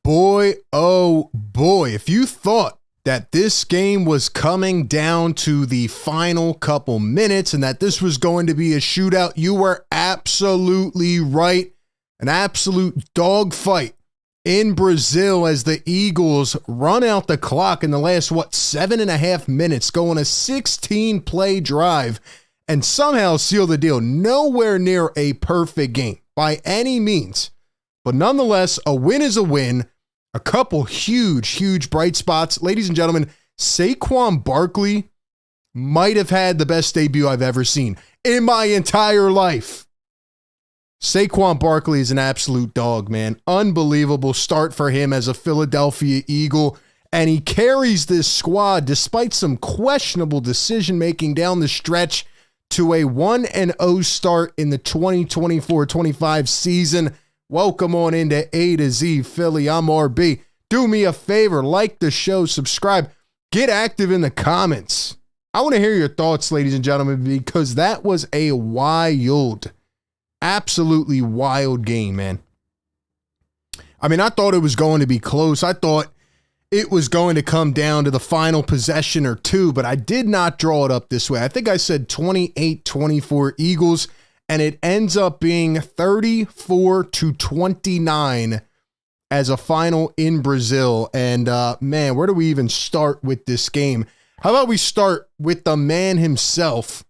Boy, oh boy, if you thought that this game was coming down to the final couple minutes and that this was going to be a shootout, you were absolutely right. An absolute dogfight in Brazil as the Eagles run out the clock in the last, 7.5 minutes, go on a 16-play drive and somehow seal the deal. Nowhere near a perfect game by any means. But nonetheless, a win is a win. A couple huge bright spots. Ladies and gentlemen, Saquon Barkley might have had the best debut I've ever seen in my entire life. Saquon Barkley is an absolute dog, man. Unbelievable start for him as a Philadelphia Eagle. And he carries this squad, despite some questionable decision-making down the stretch, to a 1-0 start in the 2024-25 season. Welcome on into A to Z Philly. I'm RB. Do me a favor, like the show, subscribe, get active in the comments. I want to hear your thoughts, ladies and gentlemen, because that was a wild, absolutely wild game, man. I mean, I thought it was going to be close. I thought it was going to come down to the final possession or two, but I did not draw it up this way. I think I said 28-24 Eagles. And it ends up being 34-29 as a final in Brazil. And man, where do we even start with this game? How about we start with the man himself,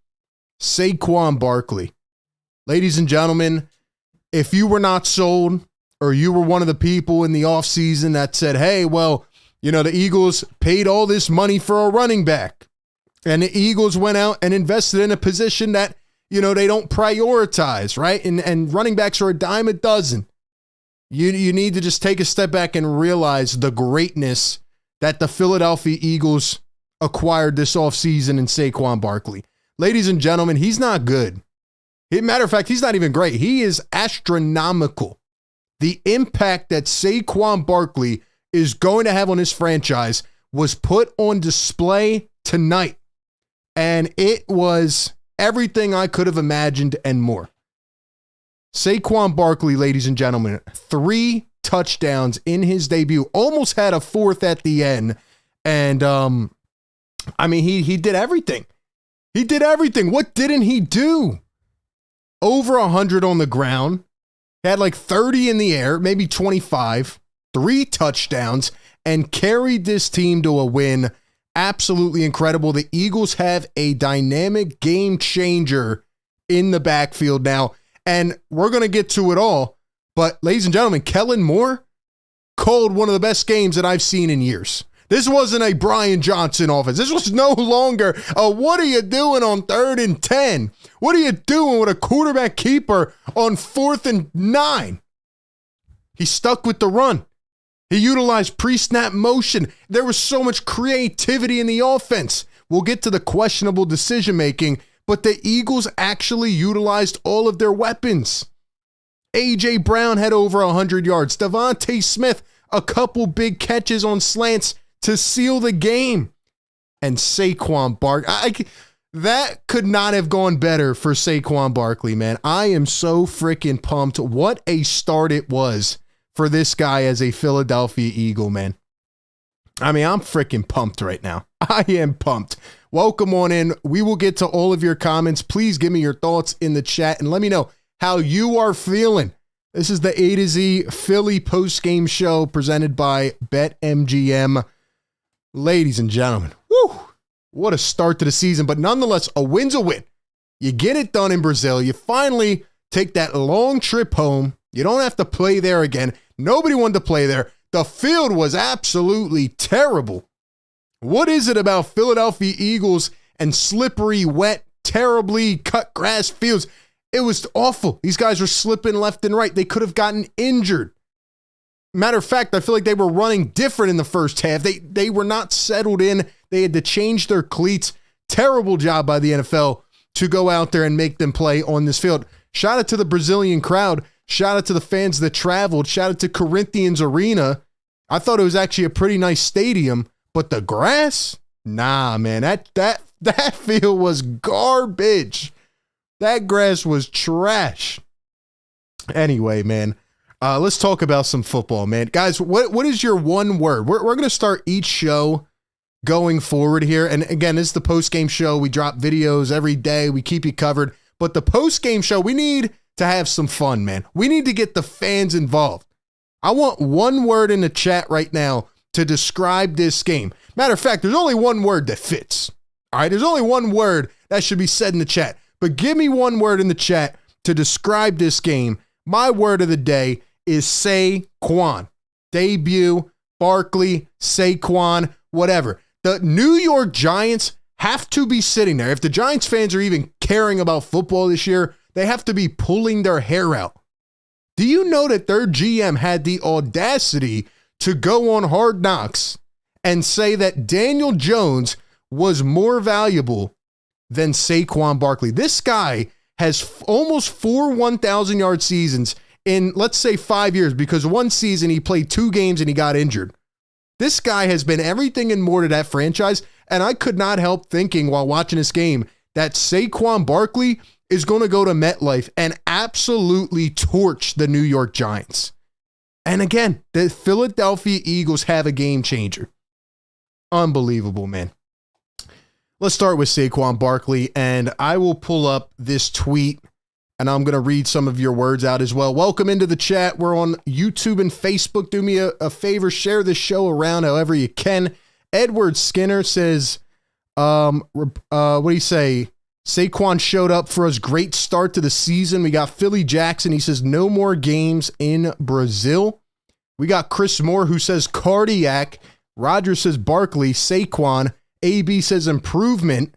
Saquon Barkley. Ladies and gentlemen, if you were not sold or you were one of the people in the offseason that said, hey, well, you know, the Eagles paid all this money for a running back and the Eagles went out and invested in a position that, you know, they don't prioritize, right? And running backs are a dime a dozen. You need to just take a step back and realize the greatness that the Philadelphia Eagles acquired this offseason in Saquon Barkley. Ladies and gentlemen, he's not good. Matter of fact, he's not even great. He is astronomical. The impact that Saquon Barkley is going to have on his franchise was put on display tonight. And it was everything I could have imagined and more. Saquon Barkley, ladies and gentlemen, 3 touchdowns in his debut, almost had a 4th at the end. And, I mean, he did everything. He did everything. What didn't he do? Over 100 on the ground. Had like 30 in the air, maybe 25, 3 touchdowns, and carried this team to a win. Absolutely incredible. The Eagles have a dynamic game changer in the backfield now, and we're going to get to it all. But ladies and gentlemen, Kellen Moore called one of the best games that I've seen in years. This wasn't a Brian Johnson offense. This was no longer a what are you doing on 3rd and 10? What are you doing with a quarterback keeper on 4th and 9? He stuck with the run. He utilized pre-snap motion. There was so much creativity in the offense. We'll get to the questionable decision-making, but the Eagles actually utilized all of their weapons. A.J. Brown had over 100 yards. Devontae Smith, a couple big catches on slants to seal the game. And Saquon Barkley, that could not have gone better for Saquon Barkley, man. I am so freaking pumped. What a start it was for this guy as a Philadelphia Eagle, man. I mean, I'm freaking pumped right now. I am pumped. Welcome on in. We will get to all of your comments. Please give me your thoughts in the chat and let me know how you are feeling. This is the A to Z Philly postgame show presented by BetMGM. Ladies and gentlemen, woo, what a start to the season. But nonetheless, a win's a win. You get it done in Brazil. You finally take that long trip home. You don't have to play there again. Nobody wanted to play there. The field was absolutely terrible. What is it about Philadelphia Eagles and slippery, wet, terribly cut grass fields? It was awful. These guys were slipping left and right. They could have gotten injured. Matter of fact, I feel like they were running different in the first half. They were not settled in. They had to change their cleats. Terrible job by the NFL to go out there and make them play on this field. Shout out to the Brazilian crowd. Shout out to the fans that traveled. Shout out to Corinthians Arena. I thought it was actually a pretty nice stadium, but the grass? Nah, man, that field was garbage. That grass was trash. Anyway, man, Let's talk about some football, man. Guys, what is your one word? We're going to start each show going forward here. And again, this is the post-game show. We drop videos every day. We keep you covered. But the post-game show, we need to have some fun, man. We need to get the fans involved. I want one word in the chat right now to describe this game. Matter of fact, there's only one word that fits. All right, there's only one word that should be said in the chat. But give me one word in the chat to describe this game. My word of the day is Saquon. Debut, Barkley, Saquon, whatever. The New York Giants have to be sitting there. If the Giants fans are even caring about football this year, they have to be pulling their hair out. Do you know that their GM had the audacity to go on Hard Knocks and say that Daniel Jones was more valuable than Saquon Barkley? This guy has almost 4 1,000-yard seasons in, let's say, 5 years, because one season he played 2 games and he got injured. This guy has been everything and more to that franchise, and I could not help thinking while watching this game that Saquon Barkley is going to go to MetLife and absolutely torch the New York Giants. And again, the Philadelphia Eagles have a game changer. Unbelievable, man. Let's start with Saquon Barkley, and I will pull up this tweet, and I'm going to read some of your words out as well. Welcome into the chat. We're on YouTube and Facebook. Do me a favor, share this show around however you can. Edward Skinner says, what do you say? Saquon showed up for us. Great start to the season. We got Philly Jackson. He says, no more games in Brazil. We got Chris Moore, who says cardiac. Roger says Barkley. Saquon. AB says improvement.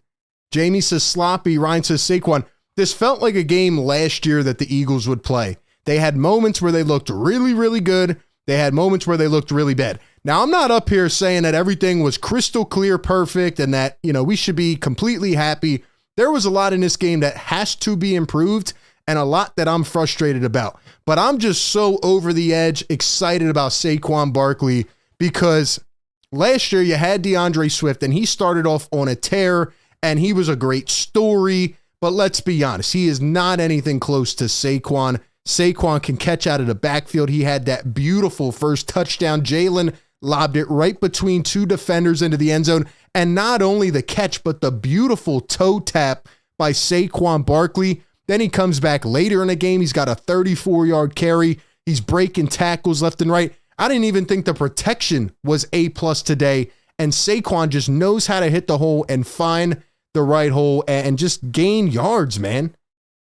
Jamie says sloppy. Ryan says Saquon. This felt like a game last year that the Eagles would play. They had moments where they looked really, really good. They had moments where they looked really bad. Now, I'm not up here saying that everything was crystal clear, perfect, and that, we should be completely happy. There was a lot in this game that has to be improved and a lot that I'm frustrated about. But I'm just so over the edge excited about Saquon Barkley because last year you had DeAndre Swift and he started off on a tear and he was a great story. But let's be honest, he is not anything close to Saquon. Saquon can catch out of the backfield. He had that beautiful first touchdown. Jalen lobbed it right between 2 defenders into the end zone. And not only the catch, but the beautiful toe tap by Saquon Barkley. Then he comes back later in the game. He's got a 34-yard carry. He's breaking tackles left and right. I didn't even think the protection was A+ today. And Saquon just knows how to hit the hole and find the right hole and just gain yards, man.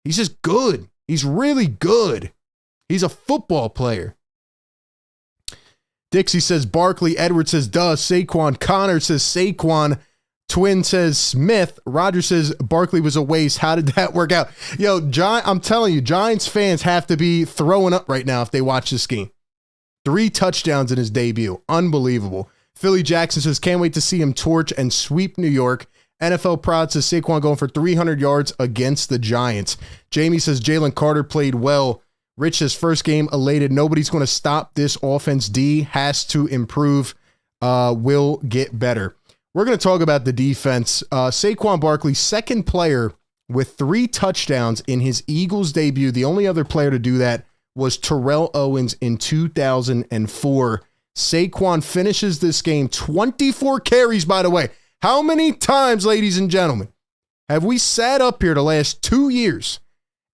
He's just good. He's really good. He's a football player. Dixie says Barkley. Edward says duh. Saquon. Connor says Saquon. Twin says Smith. Roger says Barkley was a waste. How did that work out? Yo, I'm telling you, Giants fans have to be throwing up right now if they watch this game. 3 touchdowns in his debut. Unbelievable. Philly Jackson says can't wait to see him torch and sweep New York. NFL Prod says Saquon going for 300 yards against the Giants. Jamie says Jalen Carter played well. Rich says first game elated. Nobody's going to stop this offense. D has to improve. Will get better. We're going to talk about the defense. Saquon Barkley, second player with 3 touchdowns in his Eagles debut. The only other player to do that was Terrell Owens in 2004. Saquon finishes this game 24 carries, by the way. How many times, ladies and gentlemen, have we sat up here the last 2 years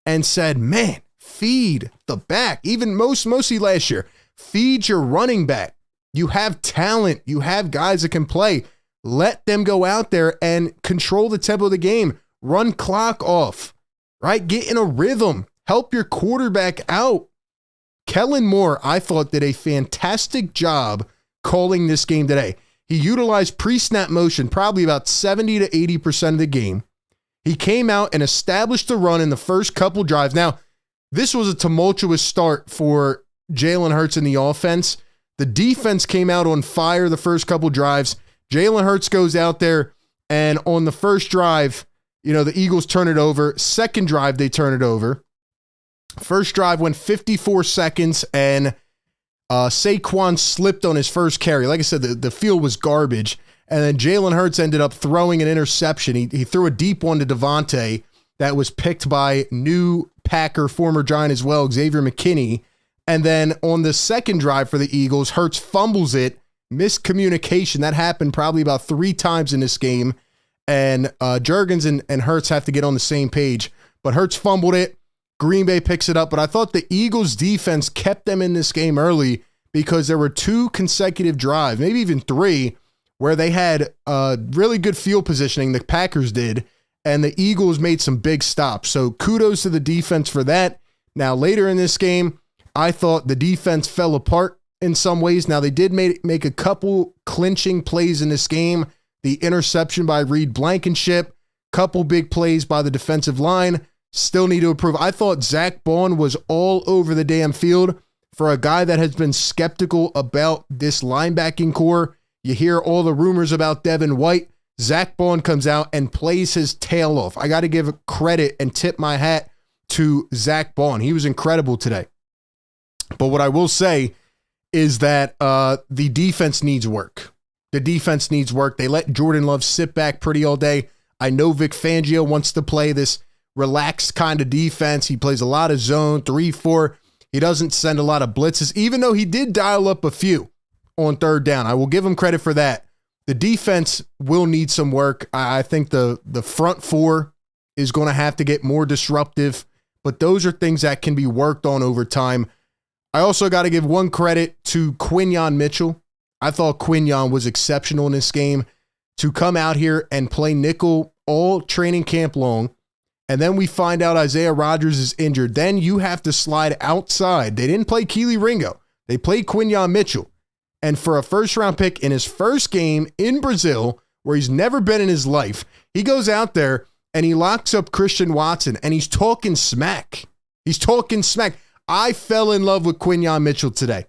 and said, man, feed the back, even mostly last year, feed your running back. You have talent. You have guys that can play. Let them go out there and control the tempo of the game. Run clock off, right? Get in a rhythm. Help your quarterback out. Kellen Moore, I thought, did a fantastic job calling this game today. He utilized pre-snap motion probably about 70 to 80% of the game. He came out and established the run in the first couple drives. Now, this was a tumultuous start for Jalen Hurts in the offense. The defense came out on fire the first couple drives. Jalen Hurts goes out there, and on the first drive, the Eagles turn it over. Second drive, they turn it over. First drive went 54 seconds, and Saquon slipped on his first carry. Like I said, the field was garbage. And then Jalen Hurts ended up throwing an interception. He threw a deep one to Devontae that was picked by new Packer, former Giant as well, Xavier McKinney. And then on the second drive for the Eagles, Hurts fumbles it, miscommunication. That happened probably about 3 times in this game. And Juergens and Hurts have to get on the same page. But Hurts fumbled it. Green Bay picks it up. But I thought the Eagles defense kept them in this game early because there were 2 consecutive drives, maybe even 3, where they had really good field positioning. The Packers did. And the Eagles made some big stops. So kudos to the defense for that. Now, later in this game, I thought the defense fell apart in some ways. Now, they did make a couple clinching plays in this game. The interception by Reed Blankenship, couple big plays by the defensive line. Still need to improve. I thought Zach Bond was all over the damn field. For a guy that has been skeptical about this linebacking core, you hear all the rumors about Devin White. Zach Bond comes out and plays his tail off. I got to give credit and tip my hat to Zach Bond. He was incredible today. But what I will say is that the defense needs work. The defense needs work. They let Jordan Love sit back pretty all day. I know Vic Fangio wants to play this relaxed kind of defense. He plays a lot of zone, 3-4. He doesn't send a lot of blitzes, even though he did dial up a few on third down. I will give him credit for that. The defense will need some work. I think the front 4 is going to have to get more disruptive, but those are things that can be worked on over time. I also got to give one credit to Quinyon Mitchell. I thought Quinyon was exceptional in this game to come out here and play nickel all training camp long. And then we find out Isaiah Rodgers is injured. Then you have to slide outside. They didn't play Keely Ringo. They played Quinyon Mitchell. And for a first-round pick in his first game in Brazil, where he's never been in his life, he goes out there and he locks up Christian Watson, and he's talking smack. He's talking smack. I fell in love with Quinyon Mitchell today.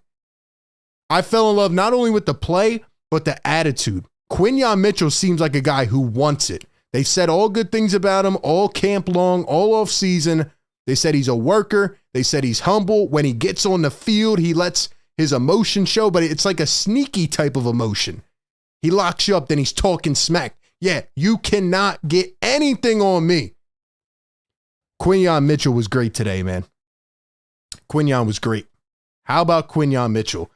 I fell in love not only with the play, but the attitude. Quinyon Mitchell seems like a guy who wants it. They said all good things about him all camp long, all off season. They said he's a worker. They said he's humble. When he gets on the field, he lets his emotion show, but it's like a sneaky type of emotion. He locks you up, then he's talking smack. Yeah, you cannot get anything on me. Quinyon Mitchell was great today, man. Quinyon was great. How about Quinyon Mitchell?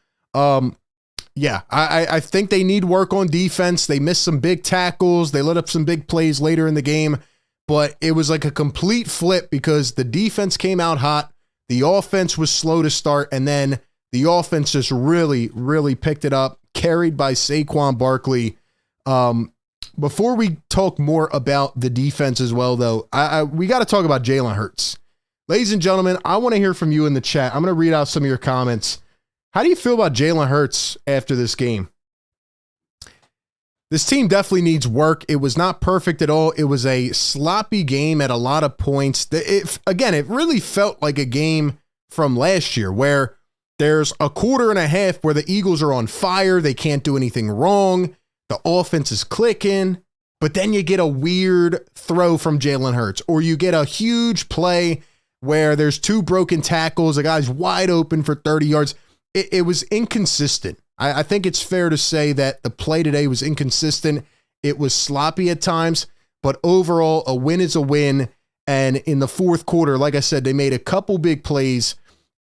Yeah, I think they need work on defense. They missed some big tackles. They let up some big plays later in the game, but it was like a complete flip because the defense came out hot. The offense was slow to start, and then the offense just really, really picked it up, carried by Saquon Barkley. Before we talk more about the defense as well, though, we got to talk about Jalen Hurts. Ladies and gentlemen, I want to hear from you in the chat. I'm going to read out some of your comments. How do you feel about Jalen Hurts after this game? This team definitely needs work. It was not perfect at all. It was a sloppy game at a lot of points. It really felt like a game from last year where there's a quarter and a half where the Eagles are on fire. They can't do anything wrong. The offense is clicking, but then you get a weird throw from Jalen Hurts, or you get a huge play where there's 2 broken tackles. A guy's wide open for 30 yards. It was inconsistent. I think it's fair to say that the play today was inconsistent. It was sloppy at times, but overall, a win is a win. And in the fourth quarter, like I said, they made a couple big plays,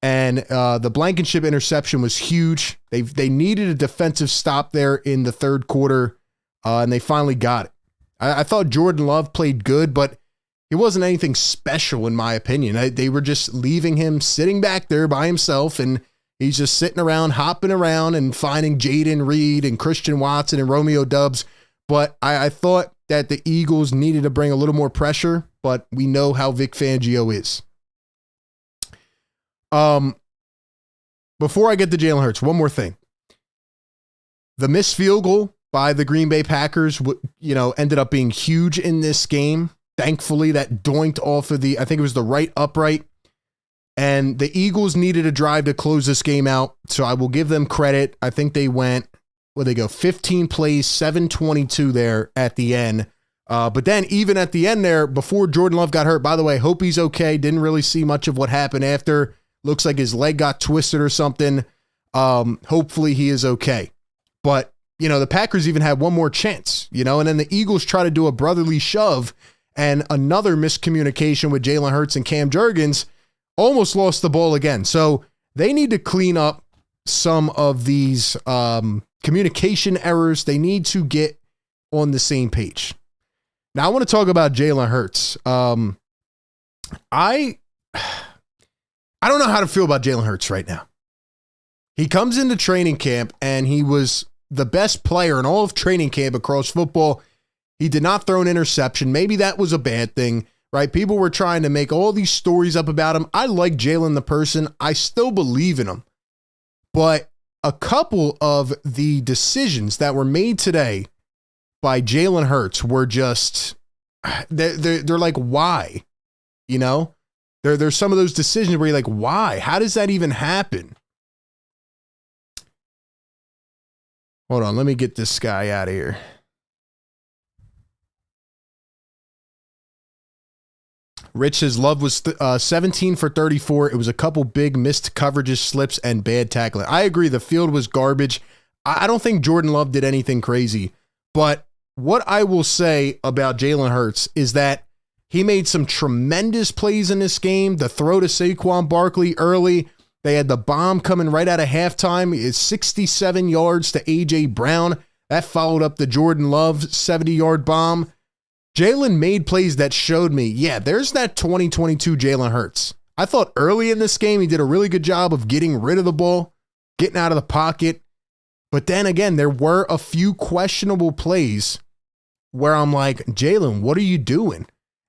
and the Blankenship interception was huge. They needed a defensive stop there in the third quarter, and they finally got it. I thought Jordan Love played good, but it wasn't anything special in my opinion. They were just leaving him sitting back there by himself, and he's just sitting around, hopping around and finding Jaden Reed and Christian Watson and Romeo Doubs. But I thought that the Eagles needed to bring a little more pressure, but we know how Vic Fangio is. Before I get to Jalen Hurts, one more thing. The missed field goal by the Green Bay Packers, ended up being huge in this game. Thankfully, that doinked off of I think it was the right upright. And the Eagles needed a drive to close this game out, so I will give them credit. I think they went, 15 plays, 7:22 there at the end. But then even at the end there, before Jordan Love got hurt, by the way, hope he's okay. Didn't really see much of what happened after. Looks like his leg got twisted or something. Hopefully he is okay. But, the Packers even had one more chance, and then the Eagles try to do a brotherly shove, and another miscommunication with Jalen Hurts and Cam Juergens almost lost the ball again. So They need to clean up some of these communication errors. They need to get on the same page. Now, I want to talk about Jalen Hurts. I don't know how to feel about Jalen Hurts right now. He comes into training camp and he was the best player in all of training camp across football. He did not throw an interception. Maybe that was a bad thing, right? People were trying to make all these stories up about him. I like Jalen the person. I still believe in him. But a couple of the decisions that were made today by Jalen Hurts were just, they're like, why? You know, there's some of those decisions where you're like, why? How does that even happen? Hold on, let me get this guy out of here. Rich says Love was 17 for 34. It was a couple big missed coverages, slips, and bad tackling. I agree. The field was garbage. I don't think Jordan Love did anything crazy. But what I will say about Jalen Hurts is that he made some tremendous plays in this game. The throw to Saquon Barkley early. They had the bomb coming right out of halftime. It's 67 yards to A.J. Brown. That followed up the Jordan Love 70-yard bomb. Jalen made plays that showed me, yeah, there's that 2022 Jalen Hurts. I thought early in this game, he did a really good job of getting rid of the ball, getting out of the pocket. But then again, there were a few questionable plays where I'm like, Jalen, what are you doing?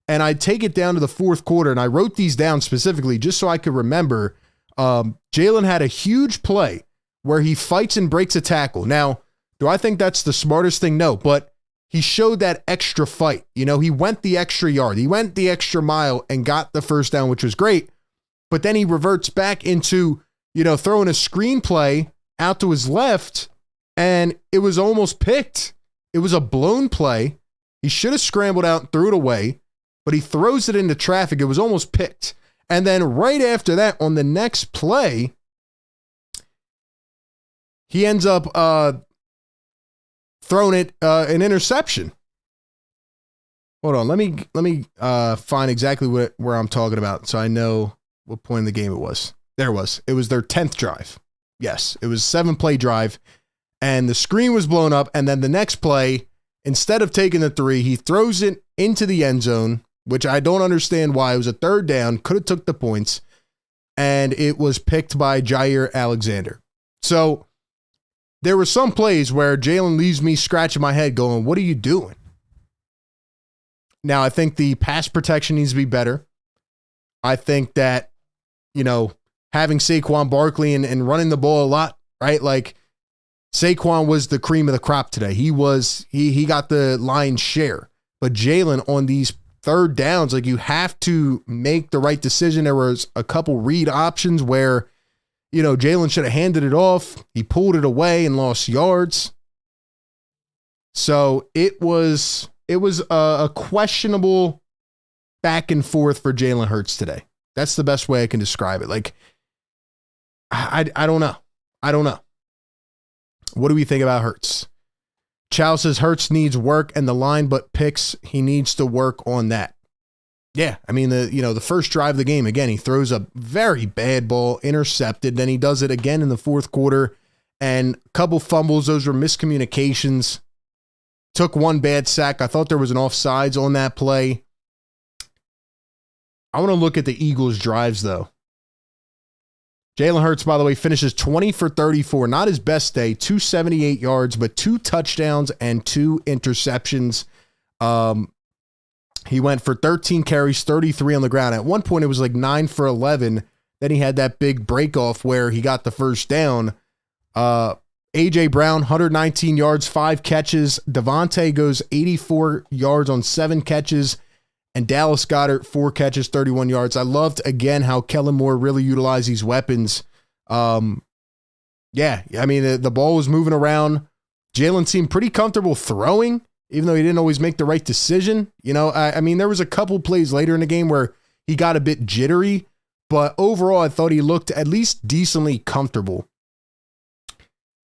And I take it down to the fourth quarter, and I wrote these down specifically just so I could remember. Jalen had a huge play where he fights and breaks a tackle. Now, do I think that's the smartest thing? No, but he showed that extra fight. You know, he went the extra yard. He went the extra mile and got the first down, which was great. But then he reverts back into, you know, throwing a screenplay out to his left, and it was almost picked. It was a blown play. He should have scrambled out and threw it away, but he throws it into traffic. It was almost picked. And then right after that, on the next play, he ends up throwing it an interception. Hold on, let me find exactly where I'm talking about so I know what point in the game it was. There it was. It was their 10th drive. Yes, it was a 7-play drive, and the screen was blown up, and then the next play, instead of taking the 3, he throws it into the end zone, which I don't understand why. It was a third down, could have took the points, and it was picked by Jair Alexander. So there were some plays where Jalen leaves me scratching my head going, what are you doing? Now, I think the pass protection needs to be better. I think that, you know, having Saquon Barkley and running the ball a lot, right? Like, Saquon was the cream of the crop today. He got the lion's share. But Jalen on these third downs, like, you have to make the right decision. There was a couple read options where, you know, Jalen should have handed it off. He pulled it away and lost yards. So it was a questionable back and forth for Jalen Hurts today. That's the best way I can describe it. Like, I don't know. I don't know. What do we think about Hurts? Chow says Hurts needs work and the line, but picks, he needs to work on that. Yeah, I mean, the first drive of the game, again, he throws a very bad ball, intercepted, then he does it again in the fourth quarter, and a couple fumbles, those were miscommunications. Took one bad sack. I thought there was an offsides on that play. I want to look at the Eagles' drives, though. Jalen Hurts, by the way, finishes 20 for 34. Not his best day, 278 yards, but 2 touchdowns and 2 interceptions. He went for 13 carries, 33 on the ground. At one point, it was like 9 for 11. Then he had that big break off where he got the first down. A.J. Brown, 119 yards, 5 catches. Devontae goes 84 yards on 7 catches. And Dallas Goedert, 4 catches, 31 yards. I loved, again, how Kellen Moore really utilized these weapons. Yeah, I mean, the ball was moving around. Jalen seemed pretty comfortable throwing, even though he didn't always make the right decision. You know, I mean, there was a couple plays later in the game where he got a bit jittery, but overall, I thought he looked at least decently comfortable.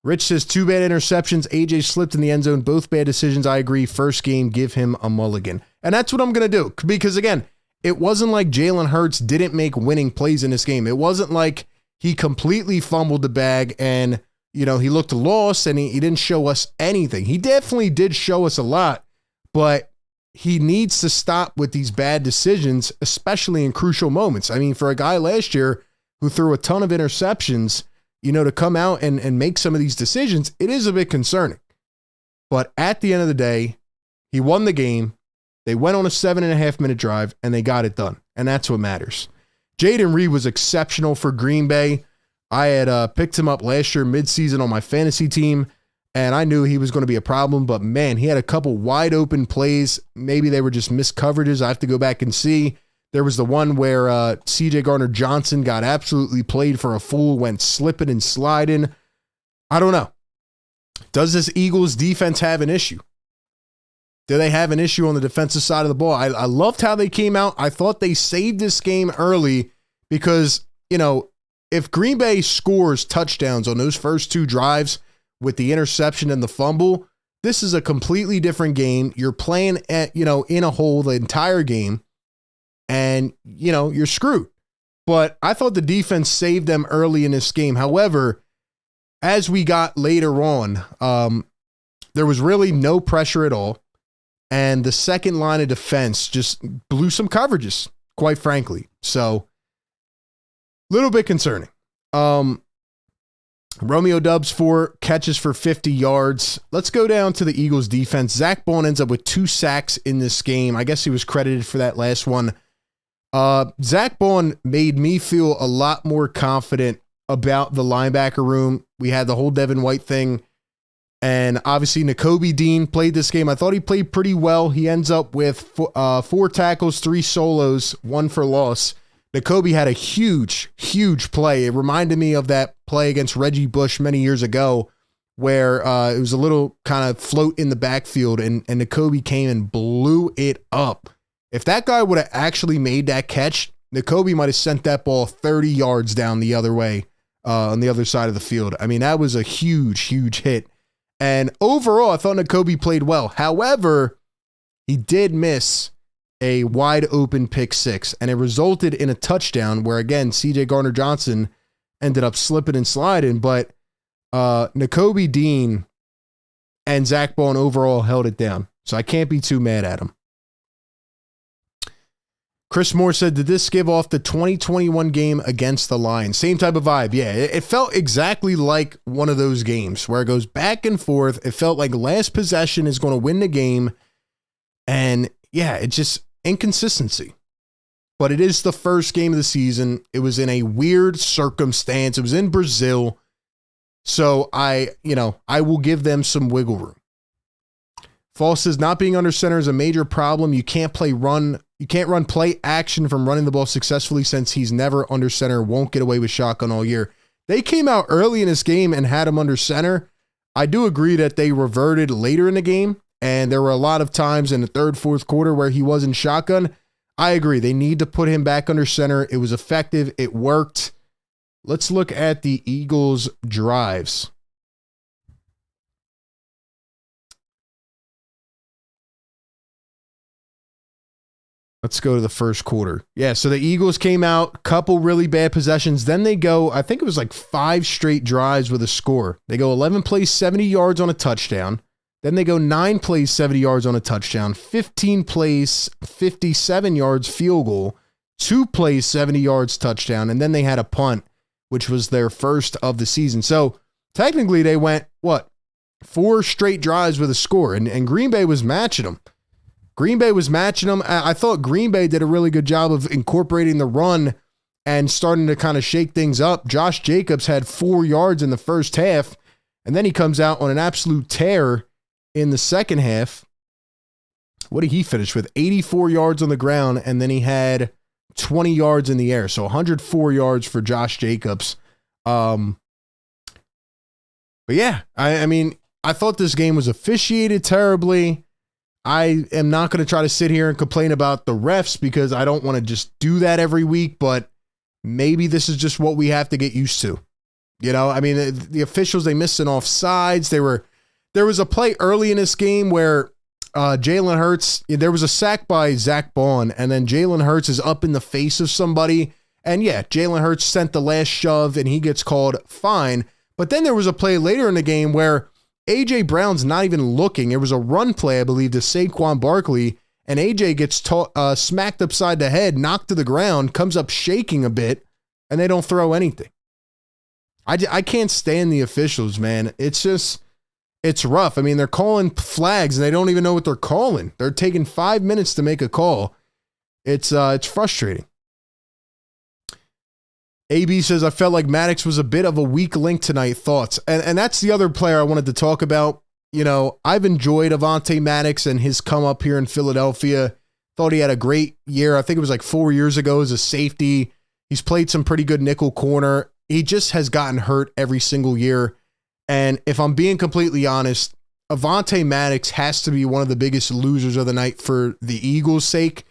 Rich says 2 bad interceptions. AJ slipped in the end zone. Both bad decisions. I agree. First game, give him a mulligan. And that's what I'm going to do. Because again, it wasn't like Jalen Hurts didn't make winning plays in this game. It wasn't like he completely fumbled the bag and, he looked lost and he didn't show us anything. He definitely did show us a lot, but he needs to stop with these bad decisions, especially in crucial moments. I mean, for a guy last year who threw a ton of interceptions, to come out and make some of these decisions, it is a bit concerning. But at the end of the day, he won the game. They went on a 7.5-minute drive and they got it done. And that's what matters. Jaden Reed was exceptional for Green Bay. I had picked him up last year midseason on my fantasy team, and I knew he was going to be a problem. But man, he had a couple wide open plays. Maybe they were just missed coverages. I have to go back and see. There was the one where CJ Gardner-Johnson got absolutely played for a fool, went slipping and sliding. I don't know. Does this Eagles defense have an issue? Do they have an issue on the defensive side of the ball? I loved how they came out. I thought they saved this game early because, if Green Bay scores touchdowns on those first two drives with the interception and the fumble, this is a completely different game. You're playing at, in a hole the entire game and, you're screwed. But I thought the defense saved them early in this game. However, as we got later on, there was really no pressure at all. And the second line of defense just blew some coverages, quite frankly. So, little bit concerning. Romeo Doubs 4 catches for 50 yards. Let's go down to the Eagles defense. Zach Bond ends up with 2 sacks in this game. I guess he was credited for that last one. Zach Bond made me feel a lot more confident about the linebacker room. We had the whole Devin White thing. And obviously, Nakobe Dean played this game. I thought he played pretty well. He ends up with 4 tackles, 3 solos, 1 for loss. Nakobe had a huge, huge play. It reminded me of that play against Reggie Bush many years ago where it was a little kind of float in the backfield and Nakobe came and blew it up. If that guy would have actually made that catch, Nakobe might have sent that ball 30 yards down the other way on the other side of the field. I mean, that was a huge, huge hit. And overall, I thought Nakobe played well. However, he did miss a wide open pick 6, and it resulted in a touchdown where, again, CJ Gardner-Johnson ended up slipping and sliding, but Nakobe Dean and Zach Bond overall held it down. So I can't be too mad at him. Chris Moore said, did this give off the 2021 game against the Lions? Same type of vibe. Yeah, it felt exactly like one of those games where it goes back and forth. It felt like last possession is going to win the game. And yeah, it's just inconsistency. But it is the first game of the season. It was in a weird circumstance. It was in Brazil. So I will give them some wiggle room. False says not being under center is a major problem. You can't run play action from running the ball successfully since he's never under center, won't get away with shotgun all year. They came out early in this game and had him under center. I do agree that they reverted later in the game, and there were a lot of times in the third, fourth quarter where he was in shotgun. I agree. They need to put him back under center. It was effective. It worked. Let's look at the Eagles' drives. Let's go to the first quarter. Yeah, so the Eagles came out, couple really bad possessions. Then they go, I think it was like 5 straight drives with a score. They go 11 plays, 70 yards on a touchdown. Then they go 9 plays, 70 yards on a touchdown. 15 plays, 57 yards field goal. 2 plays, 70 yards touchdown. And then they had a punt, which was their first of the season. So technically they went, 4 straight drives with a score. And Green Bay was matching them. I thought Green Bay did a really good job of incorporating the run and starting to kind of shake things up. Josh Jacobs had 4 yards in the first half, and then he comes out on an absolute tear in the second half. What did he finish with? 84 yards on the ground, and then he had 20 yards in the air. So 104 yards for Josh Jacobs. But yeah, I mean, I thought this game was officiated terribly. I am not going to try to sit here and complain about the refs because I don't want to just do that every week, but maybe this is just what we have to get used to. I mean, the officials, they missed an offsides. There was a play early in this game where Jalen Hurts, there was a sack by Zach Bond, and then Jalen Hurts is up in the face of somebody, And yeah, Jalen Hurts sent the last shove and he gets called fine. But then there was a play later in the game where A.J. Brown's not even looking. It was a run play, I believe, to Saquon Barkley. And A.J. gets smacked upside the head, knocked to the ground, comes up shaking a bit, and they don't throw anything. I can't stand the officials, man. It's just, it's rough. I mean, they're calling flags and they don't even know what they're calling. They're taking 5 minutes to make a call. It's frustrating. AB says, I felt like Maddox was a bit of a weak link tonight. Thoughts? And that's the other player I wanted to talk about. You know, I've enjoyed Avonte Maddox and his come up here in Philadelphia. Thought he had a great year. I think it was like 4 years ago as a safety. He's played some pretty good nickel corner. He just has gotten hurt every single year. And if I'm being completely honest, Avonte Maddox has to be one of the biggest losers of the night for the Eagles' sake.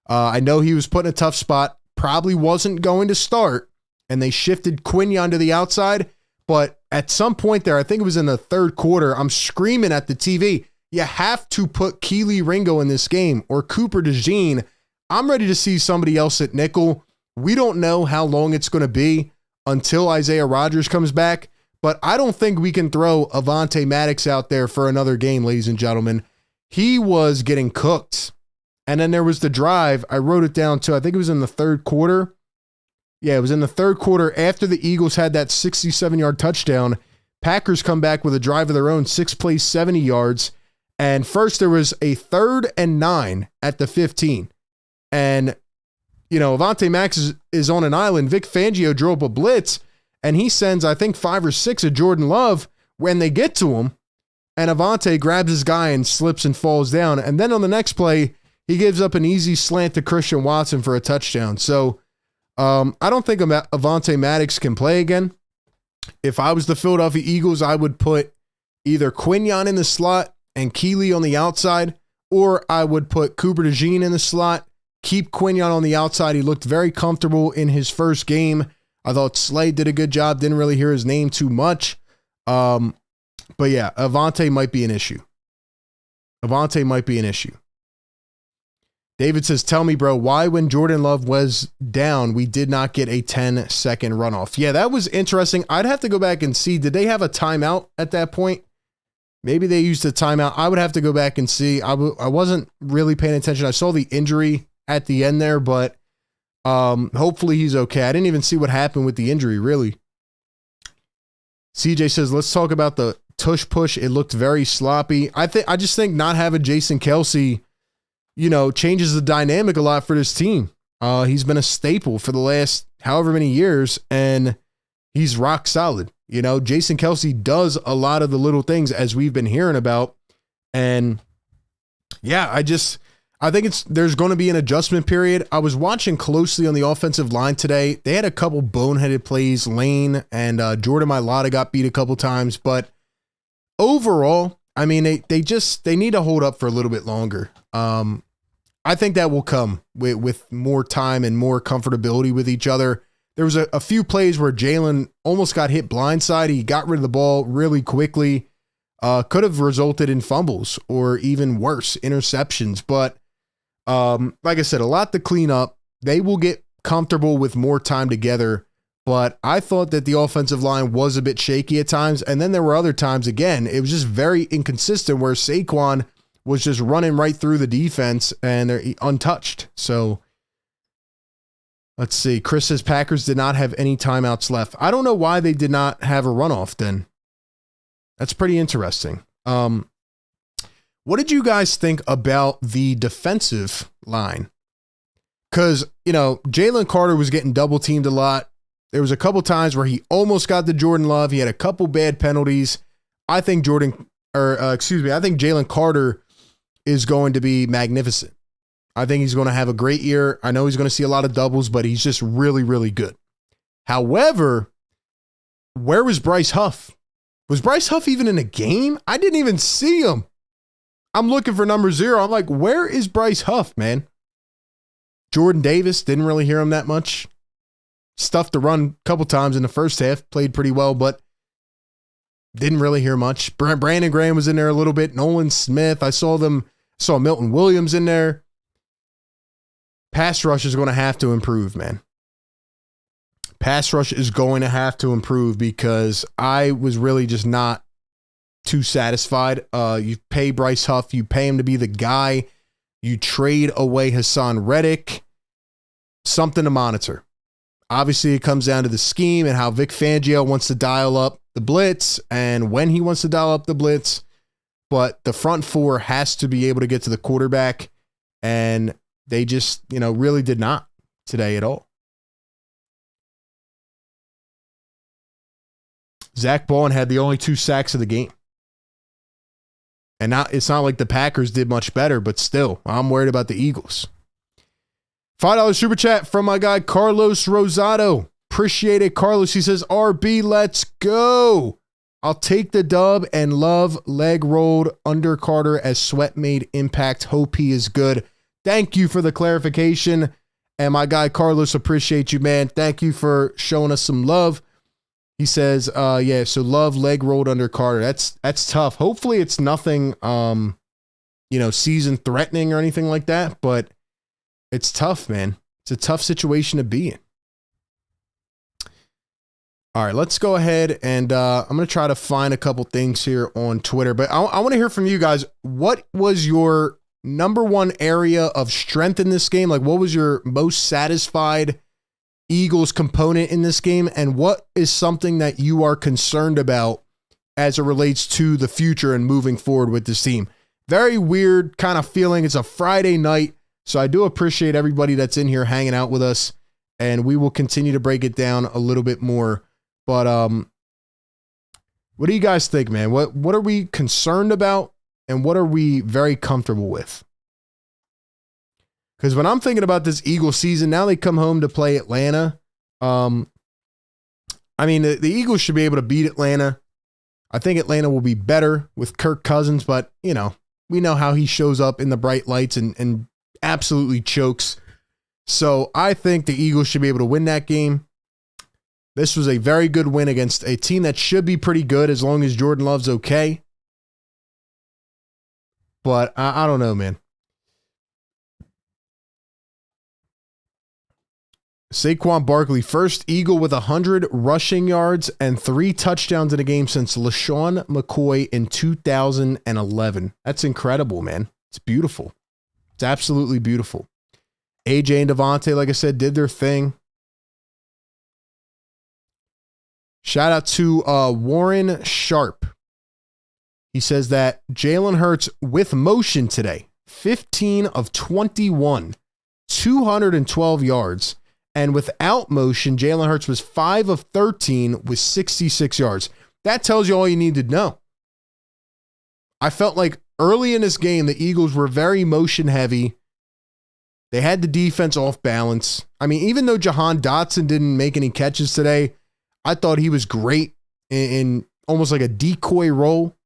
I know he was put in a tough spot, probably wasn't going to start, and they shifted Quinyon to the outside. But at some point there, I think it was in the third quarter, I'm screaming at the TV, you have to put Keely Ringo in this game or Cooper DeJean. I'm ready to see somebody else at nickel. We don't know how long it's going to be until Isaiah Rodgers comes back, but I don't think we can throw Avonte Maddox out there for another game, ladies and gentlemen. He was getting cooked. And then there was the drive. I wrote it down too. I think it was in the third quarter. Yeah, it was in the third quarter after the Eagles had that 67-yard touchdown. Packers come back with a drive of their own, 6 plays, 70 yards. And first there was a 3rd and 9 at the 15. And, you know, Avonte Maddox is on an island. Vic Fangio drew up a blitz, and he sends, I think, 5 or 6 of Jordan Love when they get to him. And Avonte grabs his guy and slips and falls down. And then on the next play, he gives up an easy slant to Christian Watson for a touchdown. So I don't think Avonte Maddox can play again. If I was the Philadelphia Eagles, I would put either Quinyon in the slot and Keely on the outside, or I would put Cooper DeJean in the slot, keep Quinyon on the outside. He looked very comfortable in his first game. I thought Slade did a good job. Didn't really hear his name too much. But yeah, Avonte might be an issue. Avonte might be an issue. David says, tell me, bro, why when Jordan Love was down, we did not get a 10-second runoff? Yeah, that was interesting. I'd have to go back and see. Did they have a timeout at that point? Maybe they used a timeout. I would have to go back and see. I wasn't really paying attention. I saw the injury at the end there, but hopefully he's okay. I didn't even see what happened with the injury, really. CJ says, let's talk about the tush push. It looked very sloppy. I just think not having Jason Kelce, you know, changes the dynamic a lot for this team. He's been a staple for the last however many years, and he's rock solid. You know, Jason Kelce does a lot of the little things as we've been hearing about. And yeah, I think there's going to be an adjustment period. I was watching closely on the offensive line today. They had a couple boneheaded plays. Lane and Jordan Mailata got beat a couple times, but overall, I mean, they need to hold up for a little bit longer. I think that will come with more time and more comfortability with each other. There was a few plays where Jalen almost got hit blindside. He got rid of the ball really quickly. Could have resulted in fumbles or even worse, interceptions. But like I said, a lot to clean up. They will get comfortable with more time together. But I thought that the offensive line was a bit shaky at times. And then there were other times, again, it was just very inconsistent where Saquon was just running right through the defense and they're untouched. So let's see. Chris says Packers did not have any timeouts left. I don't know why they did not have a runoff then. That's pretty interesting. What did you guys think about the defensive line? Because, you know, Jalen Carter was getting double teamed a lot. There was a couple times where he almost got the Jordan Love. He had a couple bad penalties. I think Jalen Carter is going to be magnificent. I think he's going to have a great year. I know he's going to see a lot of doubles, but he's just really, really good. However, where was Bryce Huff? Was Bryce Huff even in a game? I didn't even see him. I'm looking for number 0. I'm like, where is Bryce Huff, man? Jordan Davis, didn't really hear him that much. Stuffed the run a couple times in the first half, played pretty well, but didn't really hear much. Brandon Graham was in there a little bit. Nolan Smith, I saw Milton Williams in there. Pass rush is going to have to improve, man. Pass rush is going to have to improve because I was really just not too satisfied. You pay Bryce Huff, you pay him to be the guy, you trade away Hassan Reddick. Something to monitor. Obviously, it comes down to the scheme and how Vic Fangio wants to dial up the blitz and when he wants to dial up the blitz. But the front four has to be able to get to the quarterback, and they just, really did not today at all. Zach Baldwin had the only 2 sacks of the game. And it's not like the Packers did much better, but still, I'm worried about the Eagles. $5 super chat from my guy, Carlos Rosado. Appreciate it, Carlos. He says, RB, let's go. I'll take the dub and love leg rolled under Carter as Sweat made impact. Hope he is good. Thank you for the clarification. And my guy, Carlos, appreciate you, man. Thank you for showing us some love. He says, so love leg rolled under Carter. That's tough. Hopefully it's nothing, season threatening or anything like that, but it's tough, man. It's a tough situation to be in. All right, let's go ahead and I'm going to try to find a couple things here on Twitter, but I want to hear from you guys. What was your number one area of strength in this game? Like, what was your most satisfied Eagles component in this game, and what is something that you are concerned about as it relates to the future and moving forward with this team? Very weird kind of feeling. It's a Friday night, so I do appreciate everybody that's in here hanging out with us, and we will continue to break it down a little bit more. But what do you guys think, man? What are we concerned about, and what are we very comfortable with? Because when I'm thinking about this Eagles season, now they come home to play Atlanta. The Eagles should be able to beat Atlanta. I think Atlanta will be better with Kirk Cousins, but, we know how he shows up in the bright lights and absolutely chokes. So I think the Eagles should be able to win that game. This was a very good win against a team that should be pretty good as long as Jordan Love's okay. But I don't know, man. Saquon Barkley, first Eagle with 100 rushing yards and 3 touchdowns in a game since LaShawn McCoy in 2011. That's incredible, man. It's beautiful. It's absolutely beautiful. AJ and Devontae, like I said, did their thing. Shout out to Warren Sharp. He says that Jalen Hurts with motion today, 15 of 21, 212 yards. And without motion, Jalen Hurts was 5 of 13 with 66 yards. That tells you all you need to know. I felt like early in this game, the Eagles were very motion heavy. They had the defense off balance. Even though Jahan Dotson didn't make any catches today, I thought he was great in almost like a decoy role.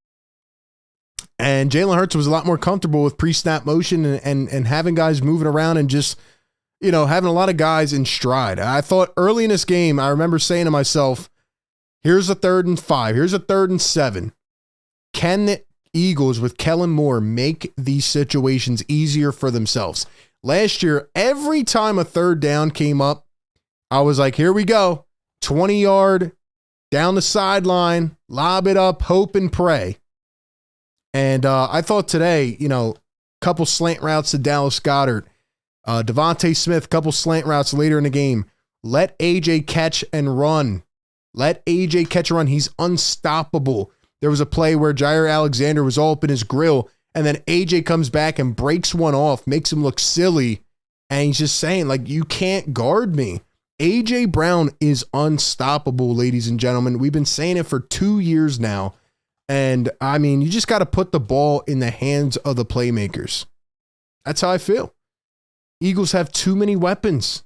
And Jalen Hurts was a lot more comfortable with pre-snap motion and having guys moving around and just, having a lot of guys in stride. I thought early in this game, I remember saying to myself, here's a 3rd and 5. Here's a 3rd and 7. Can the Eagles with Kellen Moore make these situations easier for themselves? Last year, every time a 3rd down came up, I was like, here we go. 20-yard, down the sideline, lob it up, hope and pray. And I thought today, couple slant routes to Dallas Goedert, Devontae Smith, couple slant routes later in the game. Let AJ catch and run. Let AJ catch and run. He's unstoppable. There was a play where Jair Alexander was all up in his grill, and then AJ comes back and breaks one off, makes him look silly, and he's just saying, you can't guard me. AJ Brown is unstoppable, ladies and gentlemen. We've been saying it for 2 years now. And you just got to put the ball in the hands of the playmakers. That's how I feel. Eagles have too many weapons.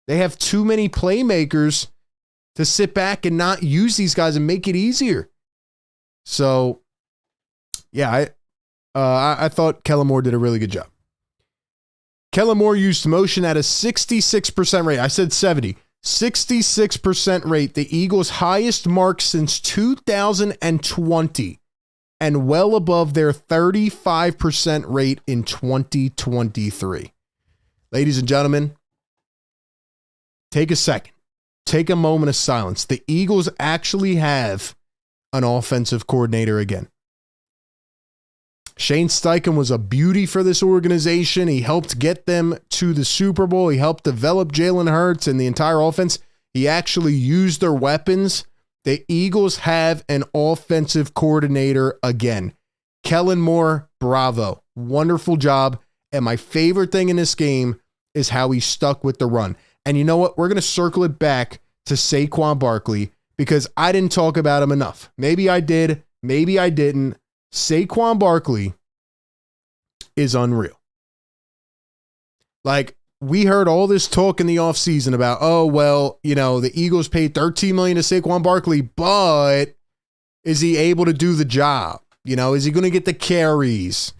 They have too many playmakers to sit back and not use these guys and make it easier. So, yeah, I thought Kellen Moore did a really good job. Kellen Moore used motion at a 66% rate. I said 70. 66% rate, the Eagles' highest mark since 2020, and well above their 35% rate in 2023. Ladies and gentlemen, take a second. take a moment of silence. The Eagles actually have an offensive coordinator again. Shane Steichen was a beauty for this organization. He helped get them to the Super Bowl. He helped develop Jalen Hurts and the entire offense. He actually used their weapons. The Eagles have an offensive coordinator again. Kellen Moore, bravo. Wonderful job. And my favorite thing in this game is how he stuck with the run. And you know what? We're going to circle it back to Saquon Barkley because I didn't talk about him enough. Maybe I did. Maybe I didn't. Saquon Barkley is unreal. Like, we heard all this talk in the offseason about, oh, well, you know, the Eagles paid $13 million to Saquon Barkley, but is he able to do the job? You know, is he going to get the carries?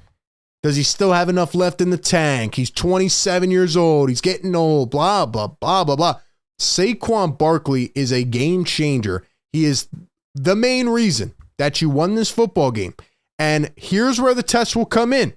Does he still have enough left in the tank? He's 27 years old. He's getting old, blah, blah, blah, blah, blah. Saquon Barkley is a game changer. He is the main reason that you won this football game. And here's where the test will come in,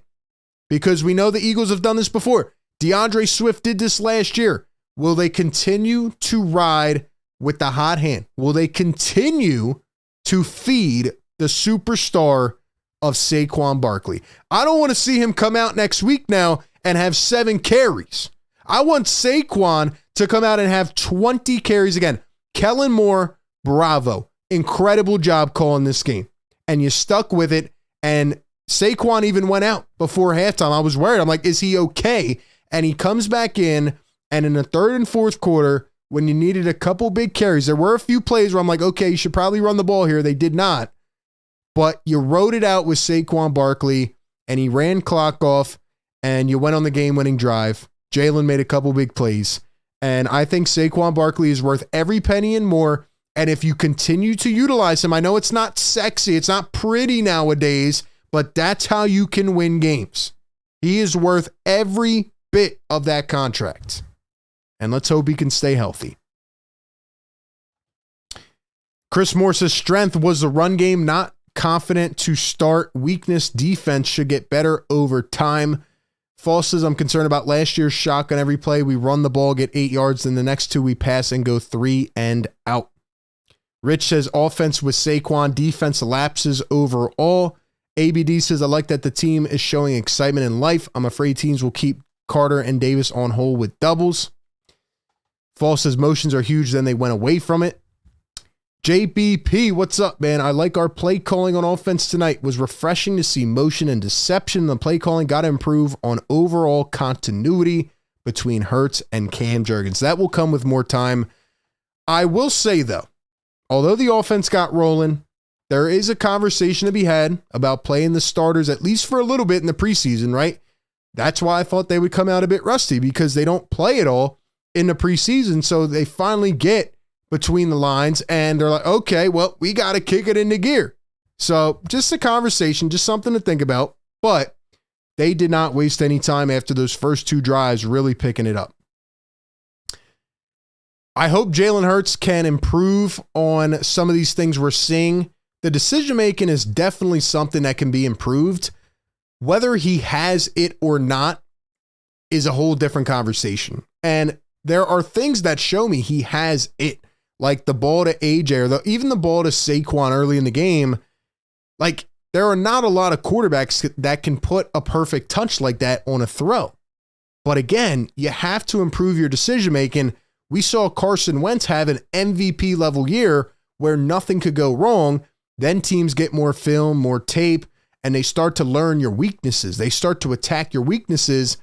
because we know the Eagles have done this before. DeAndre Swift did this last year. Will they continue to ride with the hot hand? Will they continue to feed the superstar of Saquon Barkley? I don't want to see him come out next week now and have 7 carries. I want Saquon to come out and have 20 carries again. Kellen Moore, bravo. Incredible job calling this game. And you stuck with it. And Saquon even went out before halftime. I was worried. I'm like, is he okay? And he comes back in the third and fourth quarter, when you needed a couple big carries, there were a few plays where I'm like, okay, you should probably run the ball here. They did not. But you rode it out with Saquon Barkley, and he ran clock off, and you went on the game-winning drive. Jalen made a couple big plays. And I think Saquon Barkley is worth every penny and more. And if you continue to utilize him, I know it's not sexy, it's not pretty nowadays, but that's how you can win games. He is worth every bit of that contract. And let's hope he can stay healthy. Chris Morse's strength was the run game, not confident to start. Weakness, defense should get better over time. False says, I'm concerned about last year's shotgun every play. We run the ball, get 8 yards, then the next 2 we pass and go 3 and out. Rich says offense with Saquon, defense lapses overall. ABD says, I like that the team is showing excitement in life. I'm afraid teams will keep Carter and Davis on hold with doubles. False says motions are huge, then they went away from it. JBP, what's up, man? I like our play calling on offense tonight. It was refreshing to see motion and deception. The play calling got to improve on overall continuity between Hurts and Cam Jurgens. That will come with more time. I will say, though, although the offense got rolling, there is a conversation to be had about playing the starters at least for a little bit in the preseason, right? That's why I thought they would come out a bit rusty, because they don't play it all in the preseason. So they finally get between the lines and they're like, okay, well, we got to kick it into gear. So just a conversation, just something to think about. But they did not waste any time after those first 2 drives really picking it up. I hope Jalen Hurts can improve on some of these things we're seeing. The decision-making is definitely something that can be improved. Whether he has it or not is a whole different conversation. And there are things that show me he has it, like the ball to AJ or even the ball to Saquon early in the game. Like, there are not a lot of quarterbacks that can put a perfect touch like that on a throw. But again, you have to improve your decision-making. We saw Carson Wentz have an MVP level year where nothing could go wrong. Then teams get more film, more tape, and they start to learn your weaknesses. They start to attack your weaknesses,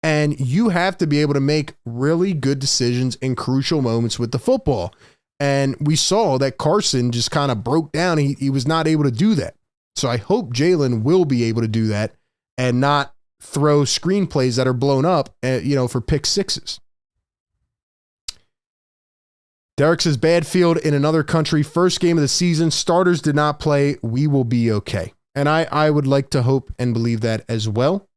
and you have to be able to make really good decisions in crucial moments with the football. And we saw that Carson just kind of broke down. He was not able to do that. So I hope Jalen will be able to do that and not throw screenplays that are blown up, for pick sixes. Derek says, bad field in another country. First game of the season. Starters did not play. We will be okay. And I would like to hope and believe that as well.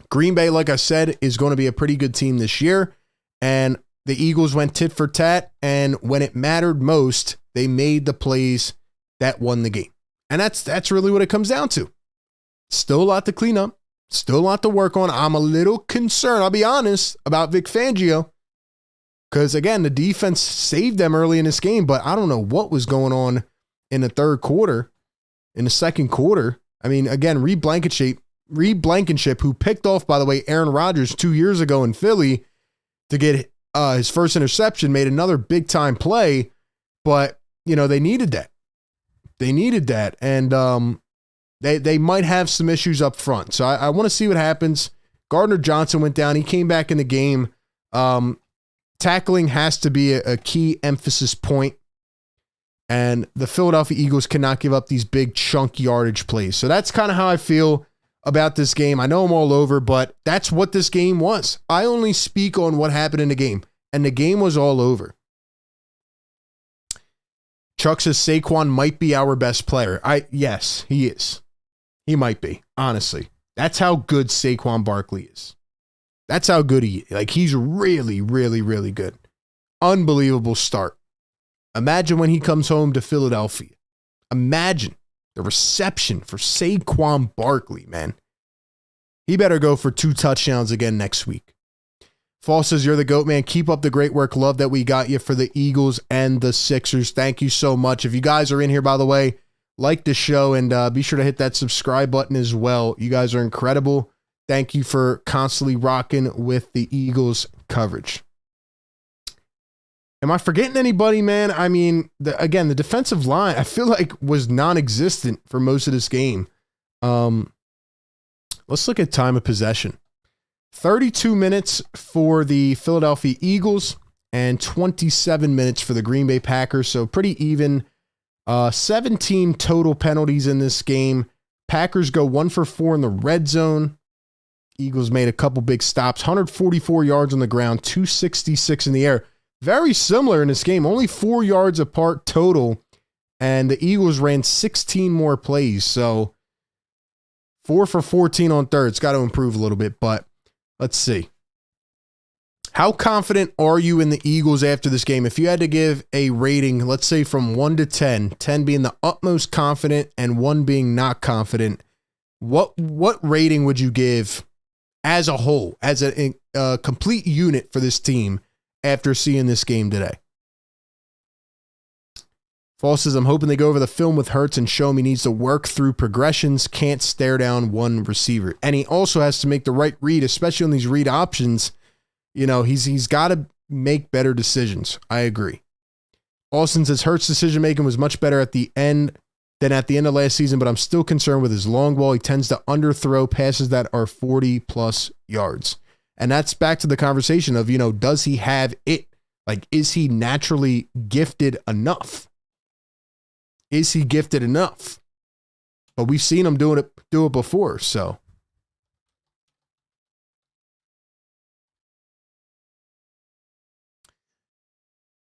Green Bay, like I said, is going to be a pretty good team this year. And the Eagles went tit for tat. And when it mattered most, they made the plays that won the game. And that's really what it comes down to. Still a lot to clean up. Still a lot to work on. I'm a little concerned, I'll be honest, about Vic Fangio. Because, again, the defense saved them early in this game, but I don't know what was going on in the third quarter, in the second quarter. I mean, again, Reed Blankenship, who picked off, by the way, Aaron Rodgers 2 years ago in Philly to get his first interception, made another big-time play, but, you know, they needed that. They needed that, and they might have some issues up front. So I want to see what happens. Gardner Johnson went down. He came back in the game. Tackling has to be a key emphasis point, and the Philadelphia Eagles cannot give up these big chunk yardage plays. So that's kind of how I feel about this game. I know I'm all over, but that's what this game was. I only speak on what happened in the game, and the game was all over. Chuck says Saquon might be our best player. Yes, he is. He might be, honestly. That's how good Saquon Barkley is. That's how good he is. Like, he's really, really, really good. Unbelievable start. Imagine when he comes home to Philadelphia. Imagine the reception for Saquon Barkley, man. He better go for 2 touchdowns again next week. Fall says, you're the GOAT, man. Keep up the great work. Love that we got you for the Eagles and the Sixers. Thank you so much. If you guys are in here, by the way, like the show and be sure to hit that subscribe button as well. You guys are incredible. Thank you for constantly rocking with the Eagles coverage. Am I forgetting anybody, man? I mean, again, the defensive line, I feel like was non-existent for most of this game. Let's look at time of possession. 32 minutes for the Philadelphia Eagles and 27 minutes for the Green Bay Packers. So pretty even. 17 total penalties in this game. Packers go 1 for 4 in the red zone. Eagles made a couple big stops. 144 yards on the ground, 266 in the air. Very similar in this game. Only 4 yards apart total. And the Eagles ran 16 more plays. So 4 for 14 on third. It's got to improve a little bit, but let's see. How confident are you in the Eagles after this game? If you had to give a rating, let's say from 1 to 10, 10 being the utmost confident and 1 being not confident, what rating would you give as a whole, as a complete unit for this team after seeing this game today? Fall says, I'm hoping they go over the film with Hurts and show him he needs to work through progressions, can't stare down one receiver. And he also has to make the right read, especially on these read options. You know, he's got to make better decisions. I agree. Austin says Hurts' decision-making was much better at the end than at the end of last season, but I'm still concerned with his long ball. He tends to underthrow passes that are 40-plus yards. And that's back to the conversation of, you know, does he have it? Like, is he naturally gifted enough? Is he gifted enough? But we've seen him do it before, so.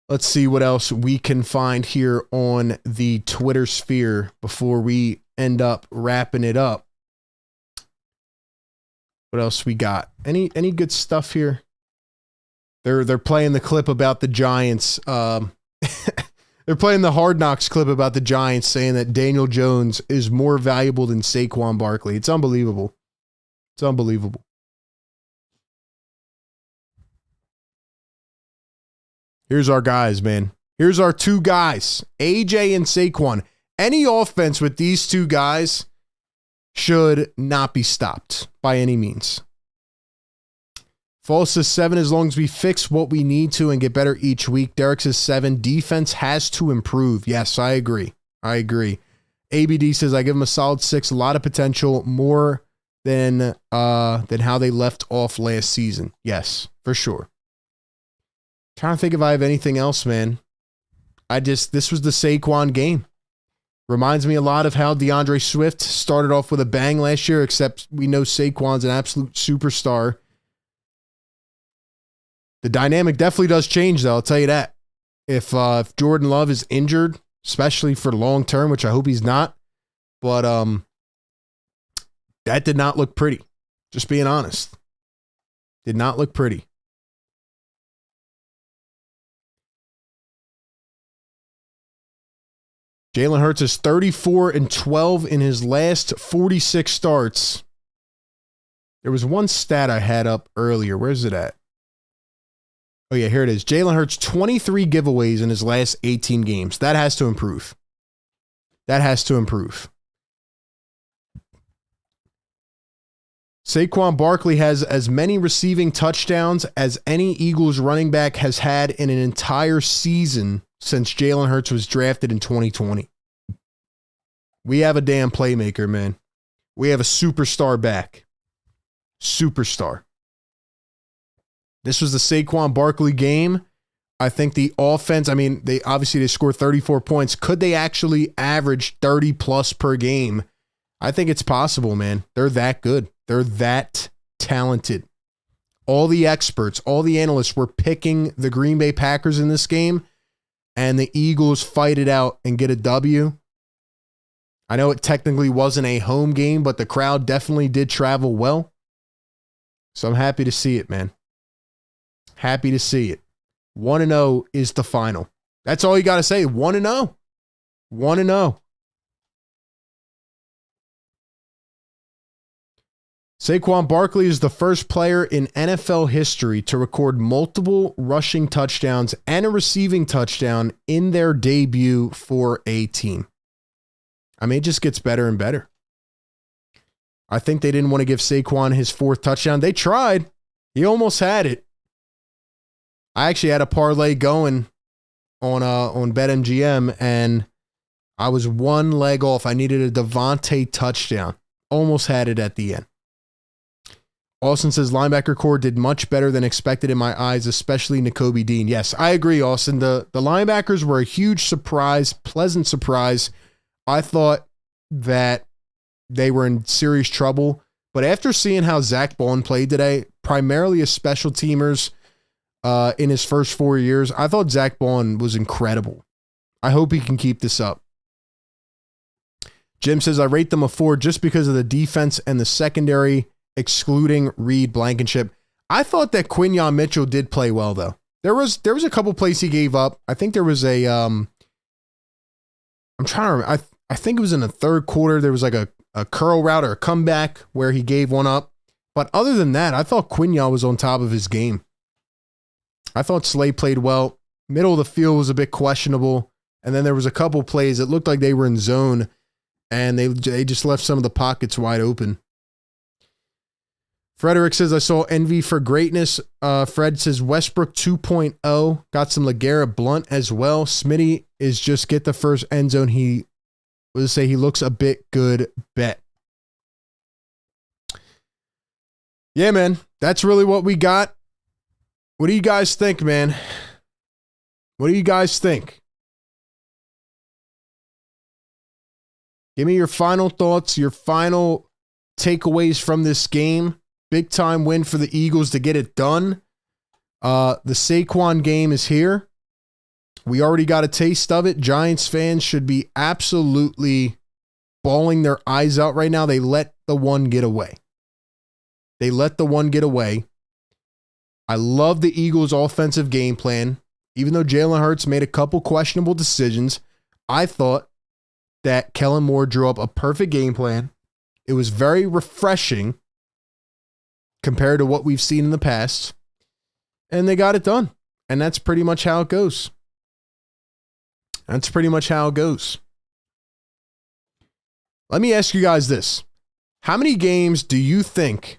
Let's see what else we can find here on the Twitter sphere before we end up wrapping it up. What else we got? Any good stuff here? They're playing the clip about the Giants. They're playing the Hard Knocks clip about the Giants, saying that Daniel Jones is more valuable than Saquon Barkley. It's unbelievable. It's unbelievable. Here's our guys, man. Here's our 2 guys, AJ and Saquon. Any offense with these 2 guys should not be stopped by any means. False says 7 as long as we fix what we need to and get better each week. Derek says 7. Defense has to improve. Yes, I agree. ABD says I give him a solid 6. A lot of potential, more than how they left off last season. Yes, for sure. Trying to think if I have anything else, man. This was the Saquon game. Reminds me a lot of how DeAndre Swift started off with a bang last year, except we know Saquon's an absolute superstar. The dynamic definitely does change, though. I'll tell you that. If Jordan Love is injured, especially for long term, which I hope he's not, but that did not look pretty. Just being honest. Did not look pretty. Jalen Hurts is 34-12 in his last 46 starts. There was one stat I had up earlier. Where's it at? Oh, yeah, here it is. Jalen Hurts, 23 giveaways in his last 18 games. That has to improve. That has to improve. Saquon Barkley has as many receiving touchdowns as any Eagles running back has had in an entire season since Jalen Hurts was drafted in 2020. We have a damn playmaker, man. We have a superstar back. Superstar. This was the Saquon Barkley game. I think the offense, I mean, they scored 34 points. Could they actually average 30 plus per game? I think it's possible, man. They're that good. They're that talented. All the experts, all the analysts were picking the Green Bay Packers in this game, and the Eagles fight it out and get a W. I know it technically wasn't a home game, but the crowd definitely did travel well. So I'm happy to see it, man. Happy to see it. 1-0 is the final. That's all you got to say. 1-0. 1-0. Saquon Barkley is the first player in NFL history to record multiple rushing touchdowns and a receiving touchdown in their debut for a team. I mean, it just gets better and better. I think they didn't want to give Saquon his fourth touchdown. They tried. He almost had it. I actually had a parlay going on BetMGM, and I was one leg off. I needed a Devontae touchdown. Almost had it at the end. Austin says linebacker core did much better than expected in my eyes, especially Nakobe Dean. Yes, I agree, Austin. The linebackers were a huge surprise, pleasant surprise. I thought that they were in serious trouble, but after seeing how Zach Bond played today, primarily as special teamers in his first 4 years, I thought Zach Bond was incredible. I hope he can keep this up. Jim says I rate them a 4 just because of the defense and the secondary, excluding Reed Blankenship. I thought that Quinyon Mitchell did play well, though. There was a couple plays he gave up. I think there was a I'm trying to remember. I think it was in the third quarter. There was like a curl route or a comeback where he gave one up. But other than that, I thought Quinyon was on top of his game. I thought Slay played well. Middle of the field was a bit questionable. And then there was a couple plays that looked like they were in zone, and they just left some of the pockets wide open. Frederick says, I saw envy for greatness. Fred says Westbrook 2.0. Got some LeGarrette Blunt as well. Smitty is just get the first end zone. He would say he looks a bit good bet. Yeah, man. That's really what we got. What do you guys think, man? What do you guys think? Give me your final thoughts, your final takeaways from this game. Big time win for the Eagles to get it done. The Saquon game is here. We already got a taste of it. Giants fans should be absolutely bawling their eyes out right now. They let the one get away. They let the one get away. I love the Eagles' offensive game plan. Even though Jalen Hurts made a couple questionable decisions, I thought that Kellen Moore drew up a perfect game plan. It was very refreshing compared to what we've seen in the past. And they got it done. And that's pretty much how it goes. That's pretty much how it goes. Let me ask you guys this. How many games do you think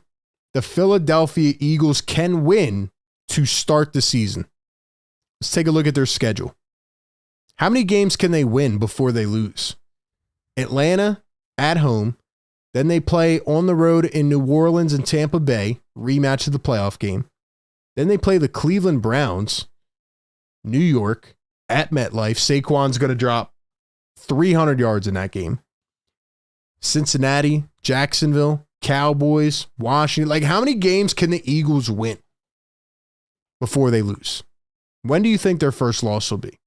the Philadelphia Eagles can win to start the season? Let's take a look at their schedule. How many games can they win before they lose? Atlanta at home. Then they play on the road in New Orleans and Tampa Bay, rematch of the playoff game. Then they play the Cleveland Browns, New York, at MetLife. Saquon's going to drop 300 yards in that game. Cincinnati, Jacksonville, Cowboys, Washington. Like, how many games can the Eagles win before they lose? When do you think their first loss will be?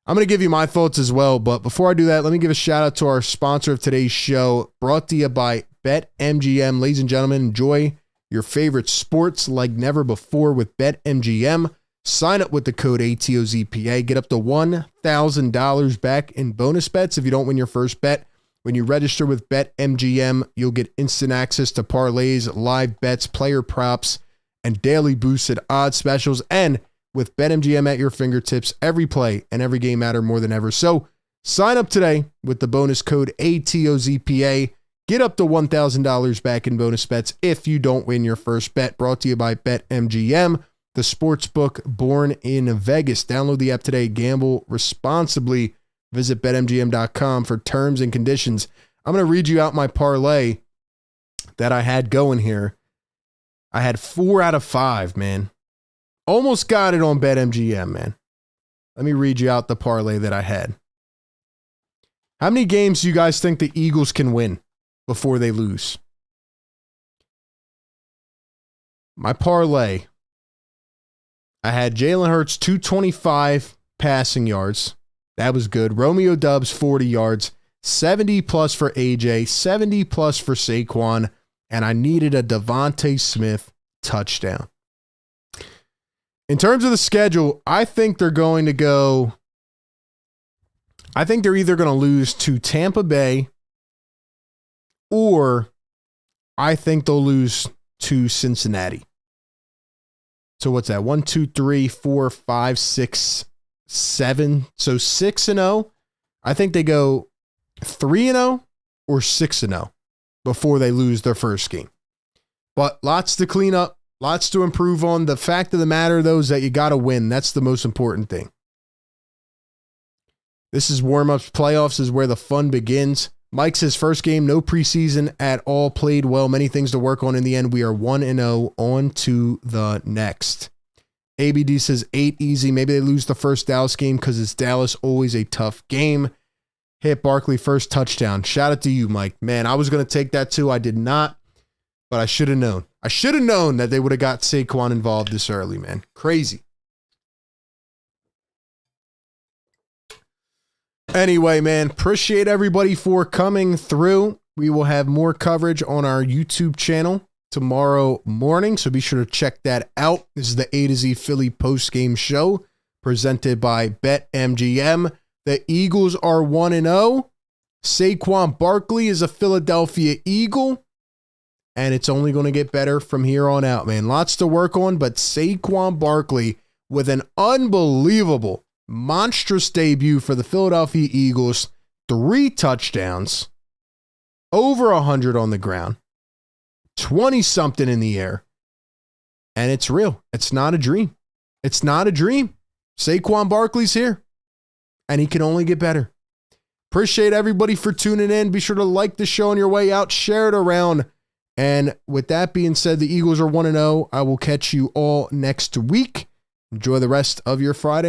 I'm going to give you my thoughts as well, but before I do that, let me give a shout out to our sponsor of today's show, brought to you by BetMGM. Ladies and gentlemen, enjoy your favorite sports like never before with BetMGM. Sign up with the code ATOZPA. Get up to $1,000 back in bonus bets if you don't win your first bet. When you register with BetMGM, you'll get instant access to parlays, live bets, player props, and daily boosted odds specials. And with BetMGM at your fingertips, every play and every game matter more than ever. So sign up today with the bonus code ATOZPA. Get up to $1,000 back in bonus bets if you don't win your first bet. Brought to you by BetMGM, the sports book born in Vegas. Download the app today. Gamble responsibly. Visit BetMGM.com for terms and conditions. I'm going to read you out my parlay that I had going here. I had 4 out of 5, man. Almost got it on BetMGM, man. Let me read you out the parlay that I had. How many games do you guys think the Eagles can win before they lose? My parlay, I had Jalen Hurts 225 passing yards. That was good. Romeo Doubs 40 yards, 70 plus for AJ, 70 plus for Saquon, and I needed a Devontae Smith touchdown. In terms of the schedule, I think they're going to go. I think they're either going to lose to Tampa Bay, or I think they'll lose to Cincinnati. So what's that? 1, 2, 3, 4, 5, 6, 7. So 6-0. I think they go 3-0 or 6-0 before they lose their first game. But lots to clean up, lots to improve on. The fact of the matter, though, is that you got to win. That's the most important thing. This is warm-ups. Playoffs is where the fun begins. Mike says first game, no preseason at all, played well. Many things to work on. In the end, we are 1-0, on to the next. ABD says 8 easy. Maybe they lose the first Dallas game because it's Dallas, always a tough game. Hit Barkley first touchdown. Shout out to you, Mike. Man, I was going to take that too. I did not, but I should have known. I should have known that they would have got Saquon involved this early, man. Crazy. Anyway, man, appreciate everybody for coming through. We will have more coverage on our YouTube channel tomorrow morning, so be sure to check that out. This is the A to Z Philly postgame show presented by BetMGM. The Eagles are 1-0. Saquon Barkley is a Philadelphia Eagle, and it's only going to get better from here on out, man. Lots to work on, but Saquon Barkley with an unbelievable, monstrous debut for the Philadelphia Eagles. 3 touchdowns, over 100 on the ground, 20-something in the air, and it's real. It's not a dream. It's not a dream. Saquon Barkley's here, and he can only get better. Appreciate everybody for tuning in. Be sure to like the show on your way out. Share it around. And with that being said, the Eagles are 1-0. I will catch you all next week. Enjoy the rest of your Friday.